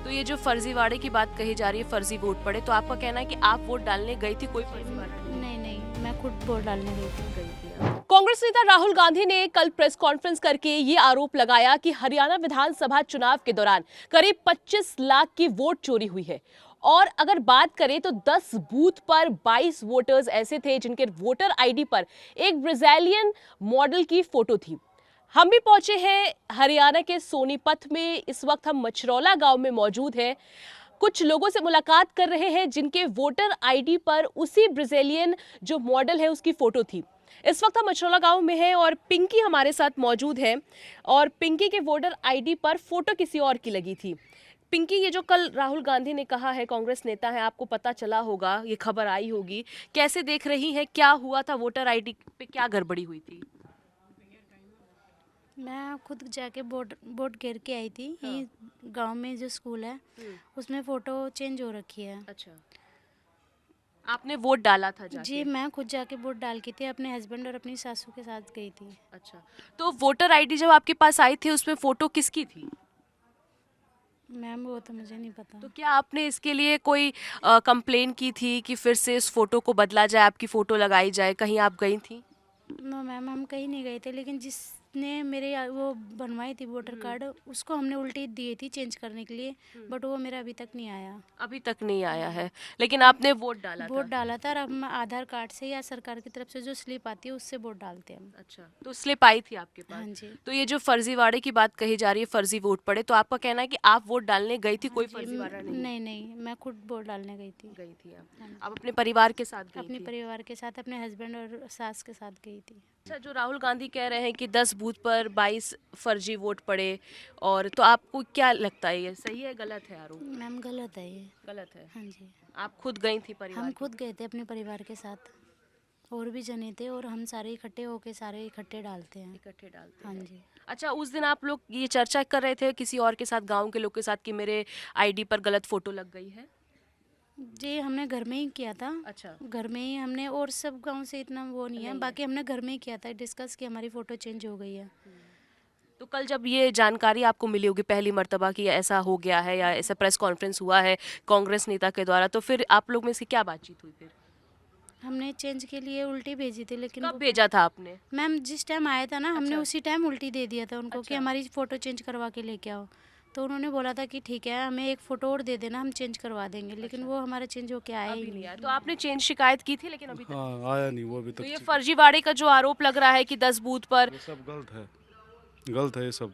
तो ये जो फर्जीवाड़े की बात कही जा रही है, फर्जी वोट पड़े, तो आपका कहना है कि आप वोट डालने गई थी, कोई फर्जीवाड़ा नहीं? नहीं नहीं, मैं खुद वोट डालने गई थी। कांग्रेस नेता राहुल गांधी ने कल प्रेस कॉन्फ्रेंस करके ये आरोप लगाया कि हरियाणा विधानसभा चुनाव के दौरान करीब 25 लाख की वोट चोरी हुई है। और अगर बात करें तो 10 बूथ पर 22 वोटर्स ऐसे थे जिनके वोटर आईडी पर एक ब्राजीलियन मॉडल की फोटो थी। हम भी पहुंचे हैं हरियाणा के सोनीपत में। इस वक्त हम मछरौला गांव में मौजूद हैं। कुछ लोगों से मुलाकात कर रहे हैं जिनके वोटर आईडी पर उसी ब्राजीलियन जो मॉडल है उसकी फोटो थी। इस वक्त हम मछरौला गांव में हैं और पिंकी हमारे साथ मौजूद है और पिंकी के वोटर आईडी पर फोटो किसी और की लगी थी। पिंकी, ये जो कल राहुल गांधी ने कहा है, कांग्रेस नेता है, आपको पता चला होगा, ये खबर आई होगी, कैसे देख रही हैं? क्या हुआ था? वोटर आईडी पे क्या गड़बड़ी हुई थी? मैं खुद जाके वोट वोट गिर के आई थी। हाँ। यही गांव में जो स्कूल है उसमें फ़ोटो चेंज हो रखी है। अच्छा, आपने वोट डाला था जाके? जी, मैं खुद जाके वोट डाल के थी, अपने हस्बैंड और अपनी सासू के साथ गई थी। अच्छा, तो वोटर आईडी जब आपके पास आई थी उसमें फोटो किसकी थी? मैम वो तो मुझे नहीं पता। तो क्या आपने इसके लिए कोई कंप्लेन की थी कि फिर से इस फोटो को बदला जाए, आपकी फोटो लगाई जाए? कहीं आप गई थी? नो मैम, हम कहीं नहीं गए थे, लेकिन जिसने मेरे वो बनवाई थी वोटर कार्ड, उसको हमने उल्टी दी थी चेंज करने के लिए, बट वो मेरा अभी तक नहीं आया। अभी तक नहीं आया है, लेकिन आपने वोट डाला वोट था? डाला था और अब हम आधार कार्ड से या सरकार की तरफ से जो स्लिप आती है उससे वोट डालते हैं हम। अच्छा, तो स्लिप आई थी आपके पास? हाँ जी। तो ये जो फर्जीवाड़े की बात कही जा रही है, फर्जी वोट पड़े, तो आपका कहना है कि आप वोट डालने गई थी, कोई जी, फर्जीवाड़ा नहीं? नहीं नहीं, मैं खुद वोट डालने गई थी। गई थी आप? हाँ जी। आप अपने परिवार के साथ गई अपने थी? परिवार के साथ, अपने हस्बैंड और सास के साथ गई थी। अच्छा, जो राहुल गांधी कह रहे हैं कि 10 बूथ पर 22 फर्जी वोट पड़े, और तो आपको क्या लगता है, ये सही है गलत है आरोप? मैम गलत है ये। गलत है। हाँ जी। आप खुद गई थी परिवार हम के खुद गए थे अपने परिवार के साथ, और भी जने थे, और हम सारे इकट्ठे होके सारे इकट्ठे डालते हैं। इकट्ठे डालते हाँ हैं? जी। अच्छा, उस दिन आप लोग ये चर्चा कर रहे थे किसी और के साथ, गांव के लोग के साथ, कि मेरे आईडी पर गलत फोटो लग गई है? जी, हमने घर में ही किया था। अच्छा। घर में ही हमने, और सब गांव से इतना वो नहीं है, नहीं है। बाकी हमने घर में ही किया था डिस्कस कि हमारी फ़ोटो चेंज हो गई है। तो कल जब ये जानकारी आपको मिली होगी पहली मर्तबा कि ऐसा हो गया है या ऐसा प्रेस कॉन्फ्रेंस हुआ है कांग्रेस नेता के द्वारा, तो फिर आप लोग में से क्या बातचीत हुई फिर? हमने चेंज के लिए उल्टी भेजी थी, लेकिन कब वो भेजा था आपने? मैम जिस टाइम आया था ना, हमने अच्छा। उसी टाइम उल्टी दे दिया था उनको कि अच्छा। हमारी फ़ोटो चेंज करवा के लेके आओ। तो उन्होंने बोला था कि ठीक है, हमें एक फ़ोटो और दे देना, हम चेंज करवा देंगे, लेकिन वो हमारा चेंज होके आया ही अभी नहीं नहीं। आया? तो आपने चेंज शिकायत की थी लेकिन अभी तक? हाँ, आया नहीं वो अभी तो तक। ये फर्जीवाड़े का जो आरोप लग रहा है कि 10 बूथ पर, ये सब गलत है, गलत है ये सब।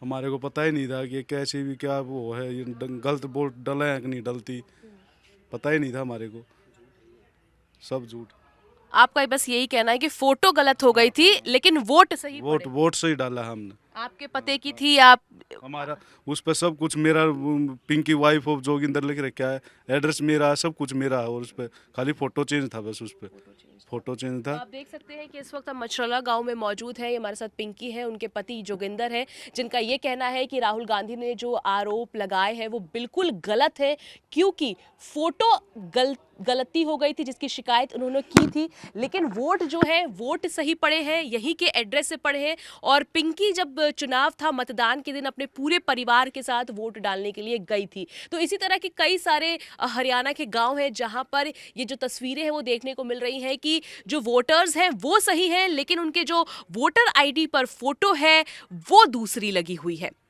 हमारे को पता ही नहीं था कि ये कैसे भी क्या वो है, ये गलत वोट डले हैं कि नहीं डलती, पता ही नहीं था हमारे को, सब झूठ। आपका बस यही कहना है कि फोटो गलत हो गई थी लेकिन वोट सही वोट पड़े? वोट से ही डाला है हमने। आपके पते की थी? आप हमारा उस पर सब कुछ मेरा, पिंकी वाइफ ऑफ जोगिंदर लिख रखा है, एड्रेस मेरा है, सब कुछ मेरा है, और उस पर खाली फोटो चेंज था, बस उस पर फोटो चेंज तो था। आप देख सकते हैं कि इस वक्त हम मछरौला गांव में मौजूद है। हमारे साथ पिंकी है, उनके पति जोगिंदर है, जिनका ये कहना है कि राहुल गांधी ने जो आरोप लगाए हैं वो बिल्कुल गलत है, क्योंकि फोटो गलती हो गई थी जिसकी शिकायत उन्होंने की थी, लेकिन वोट जो है वोट सही पड़े हैं, यहीं के एड्रेस से पड़े हैं। और पिंकी जब चुनाव था, मतदान के दिन अपने पूरे परिवार के साथ वोट डालने के लिए गई थी। तो इसी तरह के कई सारे हरियाणा के गांव हैं जहां पर ये जो तस्वीरें हैं वो देखने को मिल रही हैं कि जो वोटर्स हैं वो सही हैं, लेकिन उनके जो वोटर आईडी पर फोटो है वो दूसरी लगी हुई है।